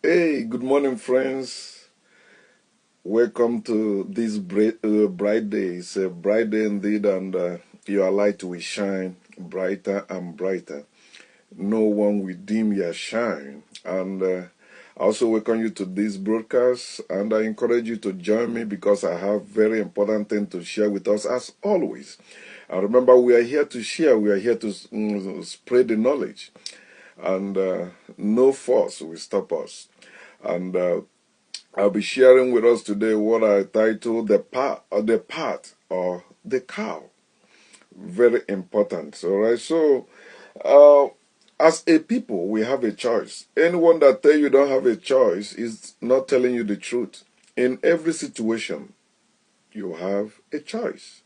Hey, good morning, friends. Welcome to this bright day. It's a bright day indeed, and your light will shine brighter and brighter. No one will dim your shine. And I also welcome you to this broadcast, and I encourage you to join me because I have very important thing to share with us as always. And remember, we are here to share. We are here to spread the knowledge, and no force will stop us. And I'll be sharing with us today what I titled the part or the cow. Very important. All right. So, uh, as a people, we have a choice. Anyone that tell you don't have a choice is not telling you the truth. In every situation, you have a choice.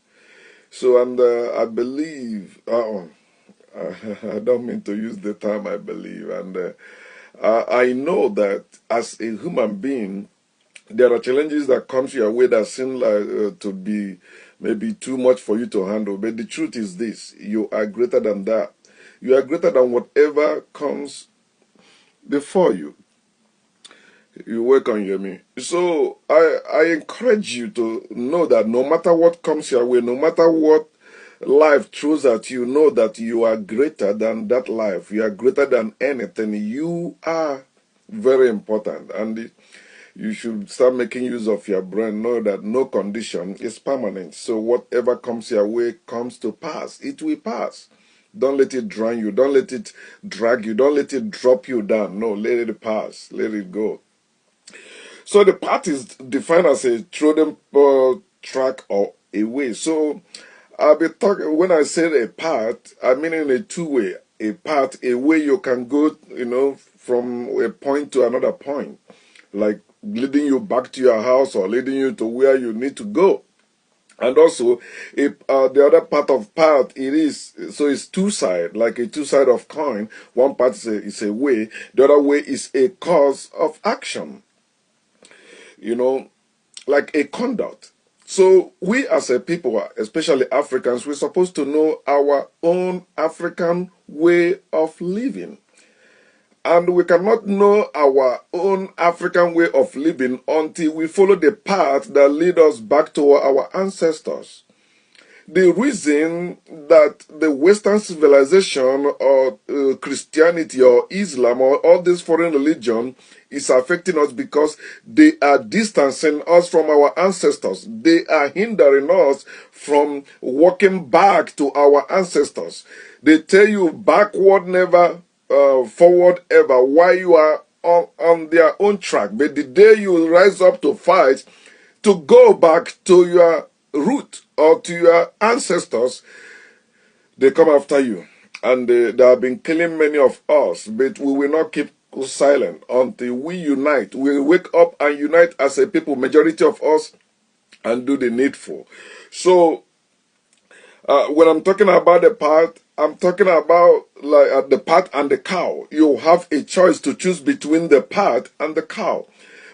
So, and I believe. I don't mean to use the term I believe, and I know that as a human being, there are challenges that comes your way that seem like to be maybe too much for you to handle. But the truth is this: you are greater than that. You are greater than whatever comes before you. You work on you, me. So I encourage you to know that no matter what comes your way, no matter what life throws at you, know that you are greater than that life. You are greater than anything. You are very important. And you should start making use of your brain. Know that no condition is permanent. So whatever comes your way comes to pass. It will pass. Don't let it drown you. Don't let it drag you. Don't let it drop you down. No, let it pass. Let it go. So the path is defined as a trodden track or a way. So I'll be talking, when I say a path, I mean in a two-way. A path, a way you can go, from a point to another point, like leading you back to your house or leading you to where you need to go. And also, the other part of path, it's two-side, like a two-side of coin. One part is a way, the other way is a cause of action, you know, like a conduct. So we as a people, especially Africans, we're supposed to know our own African way of living. And we cannot know our own African way of living until we follow the path that lead us back to our ancestors. The reason that the Western civilization or Christianity or Islam or all this foreign religion is affecting us because they are distancing us from our ancestors. They are hindering us from walking back to our ancestors. They tell you backward never, forward ever, while you are on their own track. But the day you rise up to fight, to go back to your root or to your ancestors, they come after you. And they have been killing many of us, but we will not keep silent until we unite. We wake up and unite as a people, majority of us, and do the needful. So, when I'm talking about the path, I'm talking about like the path and the cow. You have a choice to choose between the path and the cow.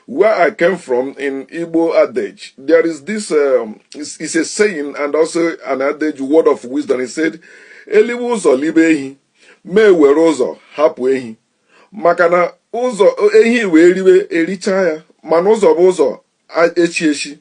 Where I came from in Igbo adage, there is this, it's a saying and also an adage, word of wisdom. It said, Elibu ụzọ libe ehi, ma ewere ụzọ hapụ ehi. Maka na ụzọ ehi wee riwe ericha ya, mana ụzọ bụ ụzọ echi echi.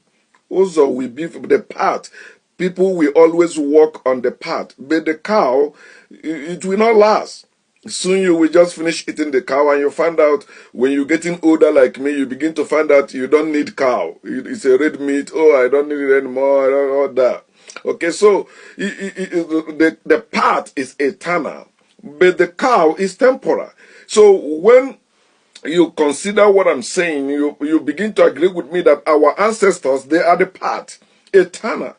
Ụzọ will be the path. People will always walk on the path, but the cow, it will not last. Soon you will just finish eating the cow and you find out when you're getting older like me, you begin to find out you don't need cow. It's a red meat. Oh, I don't need it anymore. I don't know that. Okay, so the path is eternal, but the cow is temporal. So when you consider what I'm saying, you begin to agree with me that our ancestors, they are the path, eternal.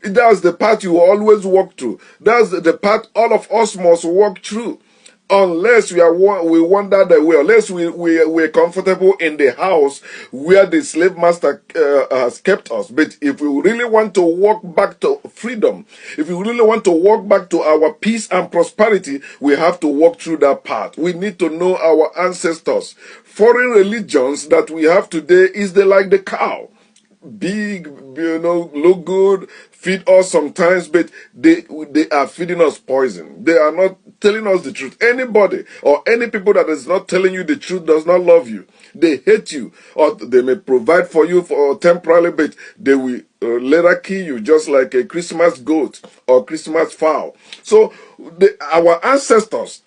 That's the path you always walk through. That's the path all of us must walk through. Unless we wander the way, unless we're comfortable in the house where the slave master has kept us. But if we really want to walk back to freedom, if we really want to walk back to our peace and prosperity, we have to walk through that path. We need to know our ancestors. Foreign religions that we have today is like the cow. big, look good, feed us sometimes, but they are feeding us poison. They are not telling us the truth. Anybody or any people that is not telling you the truth does not love you. They hate you, or they may provide for you for temporarily, but they will later kill you, just like a Christmas goat or Christmas fowl. So our ancestors,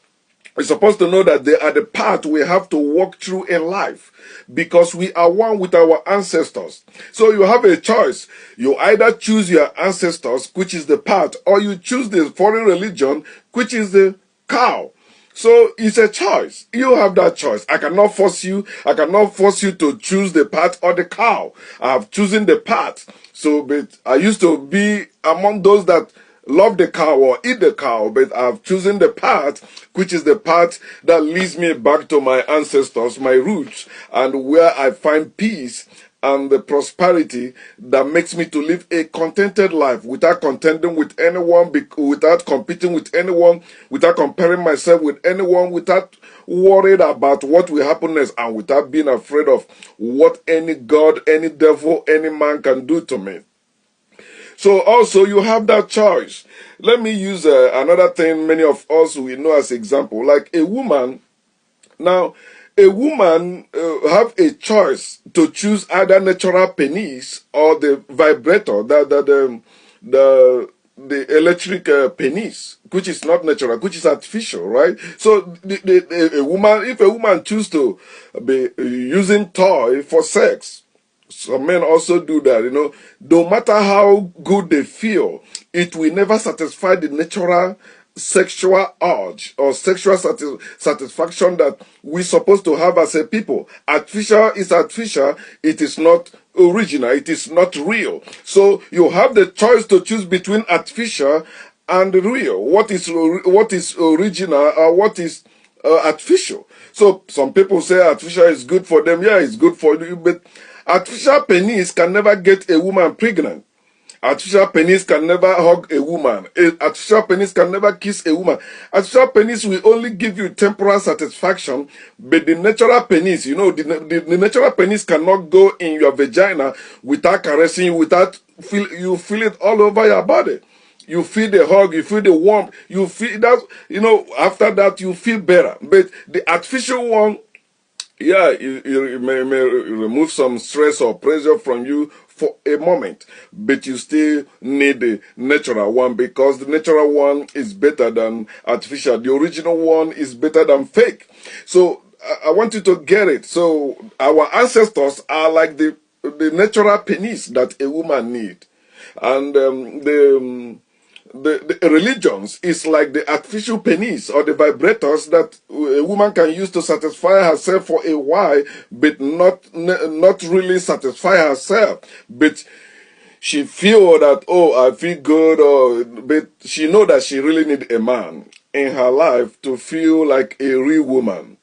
we're supposed to know that they are the path we have to walk through in life, because we are one with our ancestors. So you have a choice. You either choose your ancestors, which is the path, or you choose the foreign religion, which is the cow. So it's a choice. You have that choice. I cannot force you. I cannot force you to choose the path or the cow. I have chosen the path. So, but I used to be among those that love the cow or eat the cow, but I've chosen the path, which is the path that leads me back to my ancestors, my roots, and where I find peace and the prosperity that makes me to live a contented life without contending with anyone, without competing with anyone, without comparing myself with anyone, without worried about what will happen next, and without being afraid of what any God, any devil, any man can do to me. So also you have that choice. Let me use another thing many of us we know as example, like a woman. Now, a woman have a choice to choose either natural penis or the vibrator, the electric penis, which is not natural, which is artificial, right? So a woman, if a woman choose to be using toy for sex, some men also do that, no matter how good they feel, it will never satisfy the natural sexual urge or sexual satisfaction that we're supposed to have as a people. Artificial is artificial, it is not original, it is not real. So you have the choice to choose between artificial and real. What is original or what is artificial? So some people say artificial is good for them. Yeah, it's good for you, but artificial penis can never get a woman pregnant. Artificial penis can never hug a woman. Artificial penis can never kiss a woman. Artificial penis will only give you temporal satisfaction, but the natural penis, the natural penis cannot go in your vagina without caressing you, without you feel it all over your body. You feel the hug, you feel the warmth, you feel that, after that you feel better. But the artificial one, yeah, it may remove some stress or pressure from you for a moment, but you still need the natural one, because the natural one is better than artificial. The original one is better than fake. So I want you to get it. So our ancestors are like the natural penis that a woman need, and the religions is like the artificial penis or the vibrators that a woman can use to satisfy herself for a while, but not really satisfy herself. But she feel that, oh, I feel good, but she know that she really need a man in her life to feel like a real woman.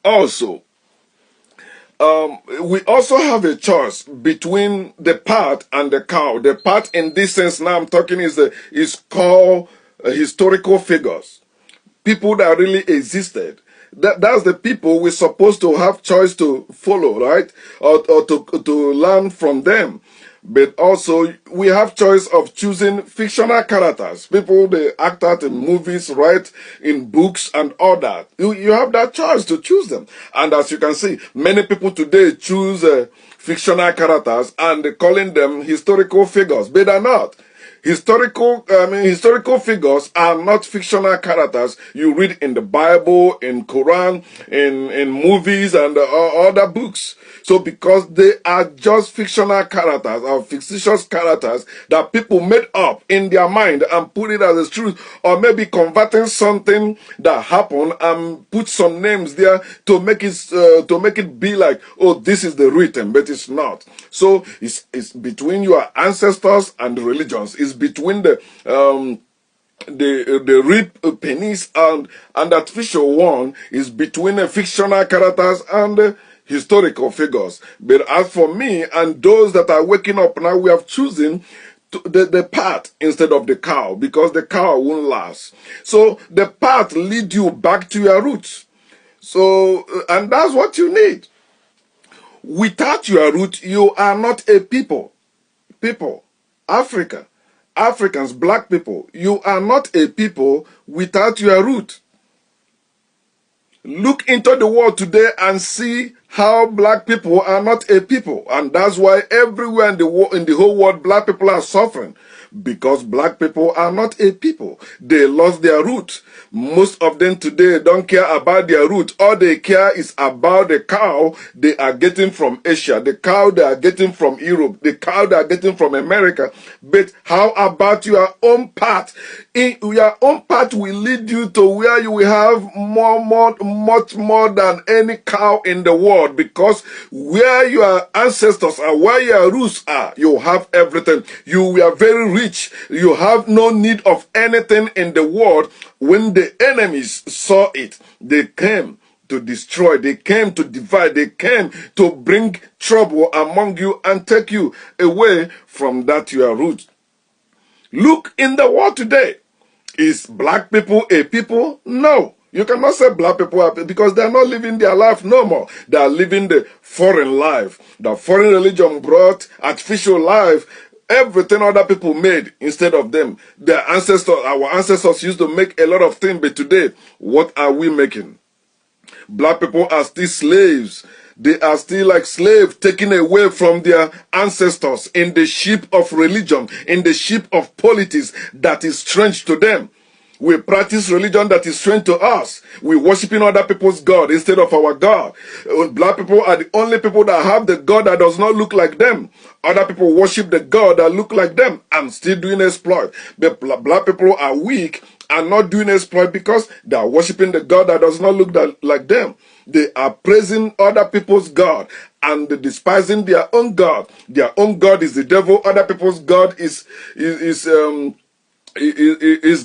Also, we also have a choice between the part and the cow. The part in this sense now I'm talking is called historical figures. People that really existed. That's the people we're supposed to have choice to follow, right? Or to learn from them. But also, we have choice of choosing fictional characters. People, they act out in movies, write in books and all that. You have that choice to choose them. And as you can see, many people today choose fictional characters and they're calling them historical figures, but they're not. Historical figures are not fictional characters you read in the Bible, in Quran, in movies and other books. So because they are just fictional characters or fictitious characters that people made up in their mind and put it as a truth, or maybe converting something that happened and put some names there to make it be like, oh, this is the written, but it's not. So it's between your ancestors and the religions. It's between the real penis and artificial one, is between the fictional characters and historical figures. But as for me and those that are waking up now, we have chosen the path instead of the cow, because the cow won't last. So the path lead you back to your roots. So, and that's what you need. Without your root, you are not a people. People, Africans, black people, you are not a people without your root. Look into the world today and see how black people are not a people. And that's why everywhere in the whole world, black people are suffering. Because black people are not a people. They lost their root. Most of them today don't care about their root. All they care is about the cow they are getting from Asia, the cow they are getting from Europe, the cow they are getting from America. But how about your own path? Your own path will lead you to where you will have much more than any cow in the world, because where your ancestors are, where your roots are, you have everything. You were very rich. You have no need of anything in the world. When the enemies saw it, they came to destroy, they came to divide, they came to bring trouble among you and take you away from that your root. Look in the world today. Is black people a people? No. You cannot say black people are, because they are not living their life no more. They are living the foreign life. The foreign religion brought artificial life, everything other people made instead of them. Their ancestors, our ancestors used to make a lot of things, but today, what are we making? Black people are still slaves. They are still like slaves taken away from their ancestors in the ship of religion, in the ship of politics that is strange to them. We practice religion that is strange to us. We worshiping other people's God instead of our God. Black people are the only people that have the God that does not look like them. Other people worship the God that look like them and still doing exploit. But black people are weak and not doing exploit because they are worshiping the God that does not look like them. They are praising other people's God and despising their own God. Their own God is the devil. Other people's God is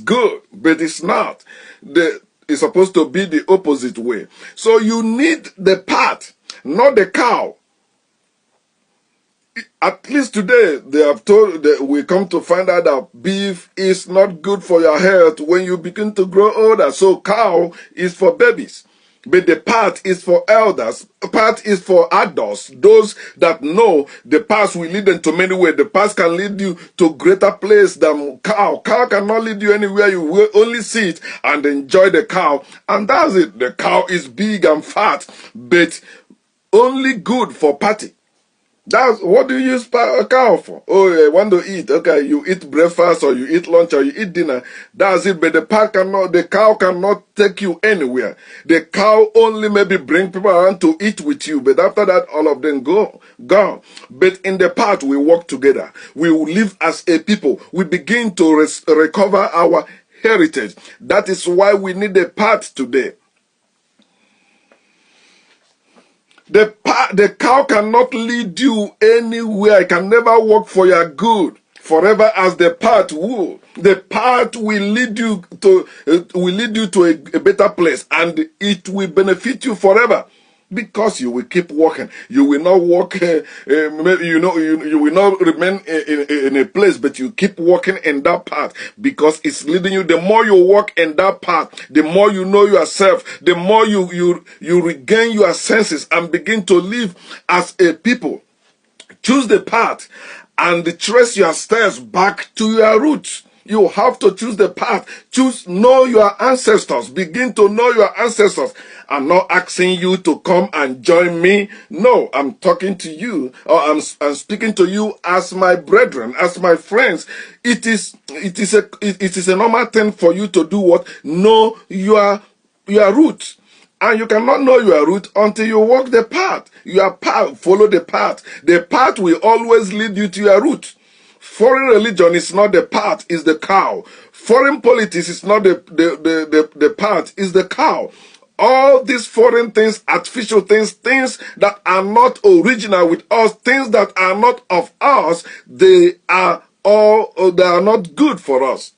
good, but it's not. It's supposed to be the opposite way. So you need the path, not the cow. At least today, they have told that we come to find out that beef is not good for your health when you begin to grow older. So cow is for babies. But the path is for elders. The path is for adults. Those that know the path will lead them to many ways. The path can lead you to greater place than cow. Cow cannot lead you anywhere. You will only see it and enjoy the cow. And that's it. The cow is big and fat, but only good for party. That's what do you use a cow for? Oh, you want to eat? Okay, you eat breakfast or you eat lunch or you eat dinner. That's it. But the cow cannot take you anywhere. The cow only maybe bring people around to eat with you. But after that, all of them gone. But in the path, we work together. We live as a people. We begin to recover our heritage. That is why we need a path today. The cow cannot lead you anywhere. It can never work for your good forever as the path will. The path will lead you to a better place, and it will benefit you forever. Because you will keep walking. You will not walk, you will not remain in a place, but you keep walking in that path because it's leading you. The more you walk in that path, the more you know yourself, the more you regain your senses and begin to live as a people. Choose the path and trace your steps back to your roots. You have to choose the path. Know your ancestors. Begin to know your ancestors. I'm not asking you to come and join me. No, I'm talking to you, or I'm speaking to you as my brethren, as my friends. It is a normal thing for you to do what? Know your roots. And you cannot know your route until you walk the path. Your path, follow the path. The path will always lead you to your route. Foreign religion is not the path, it's the cow. Foreign politics is not the path, it's the cow. All these foreign things, artificial things, things that are not original with us, things that are not of us, they are not good for us.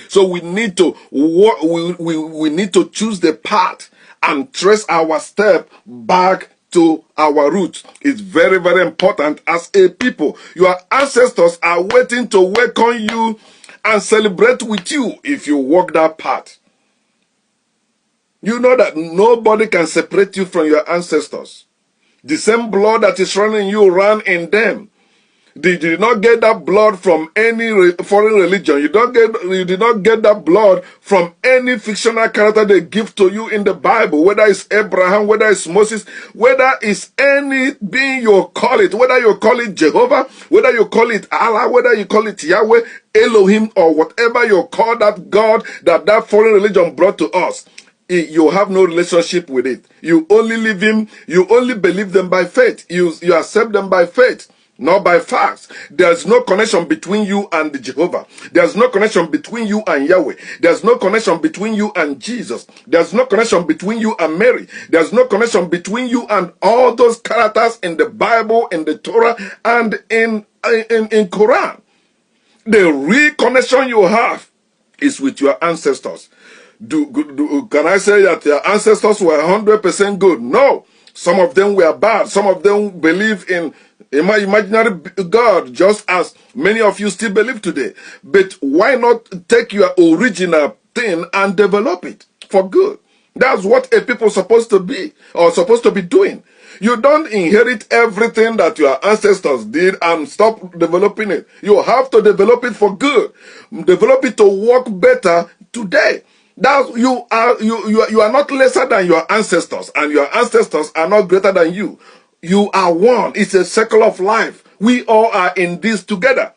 So we need to we need to choose the path and trace our step back to our roots. It's very, very important as a people. Your ancestors are waiting to welcome you and celebrate with you if you walk that path. You know that nobody can separate you from your ancestors. The same blood that is running in you ran in them. You did not get that blood from any foreign religion. You did not get that blood from any fictional character they give to you in the Bible, whether it's Abraham, whether it's Moses, whether it's any being you call it, whether you call it Jehovah, whether you call it Allah, whether you call it Yahweh, Elohim, or whatever you call that God that foreign religion brought to us. You have no relationship with it. You only live in, you only believe them by faith. You accept them by faith, not by facts. There's no connection between you and the Jehovah. There's no connection between you and Yahweh. There's no connection between you and Jesus. There's no connection between you and Mary. There's no connection between you and all those characters in the Bible, in the Torah, and in Quran. The real connection you have is with your ancestors. Can I say that your ancestors were 100% good? No. Some of them were bad. Some of them believe in imaginary God, just as many of you still believe today. But why not take your original thing and develop it for good? That's what a people supposed to be, or supposed to be doing. You don't inherit everything that your ancestors did and stop developing it. You have to develop it for good. Develop it to work better today. That you are not lesser than your ancestors, and your ancestors are not greater than you. You are one. It's a circle of life. We all are in this together.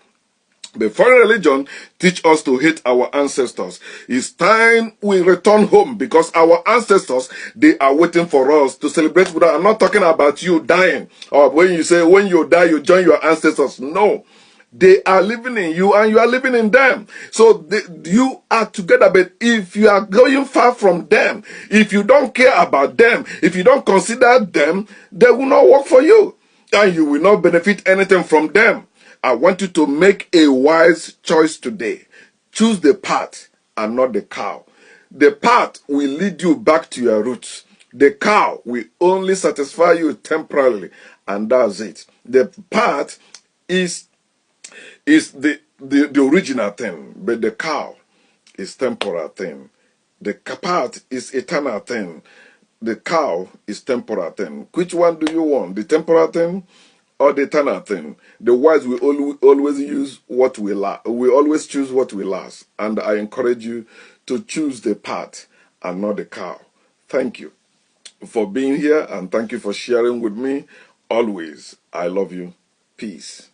The foreign religion teach us to hate our ancestors. It's time we return home, because our ancestors, they are waiting for us to celebrate with us. I'm not talking about you dying, or when you say when you die you join your ancestors. No. They are living in you and you are living in them. So you are together. But if you are going far from them, if you don't care about them, if you don't consider them, they will not work for you. And you will not benefit anything from them. I want you to make a wise choice today. Choose the path and not the cow. The path will lead you back to your roots. The cow will only satisfy you temporarily, and that's it. The path is the original thing, but the cow is temporal thing. The path is eternal thing. The cow is temporal thing. Which one do you want? The temporal thing or the eternal thing? The wise will always use what we last. We always choose what we last. And I encourage you to choose the path and not the cow. Thank you for being here, and thank you for sharing with me. Always, I love you. Peace.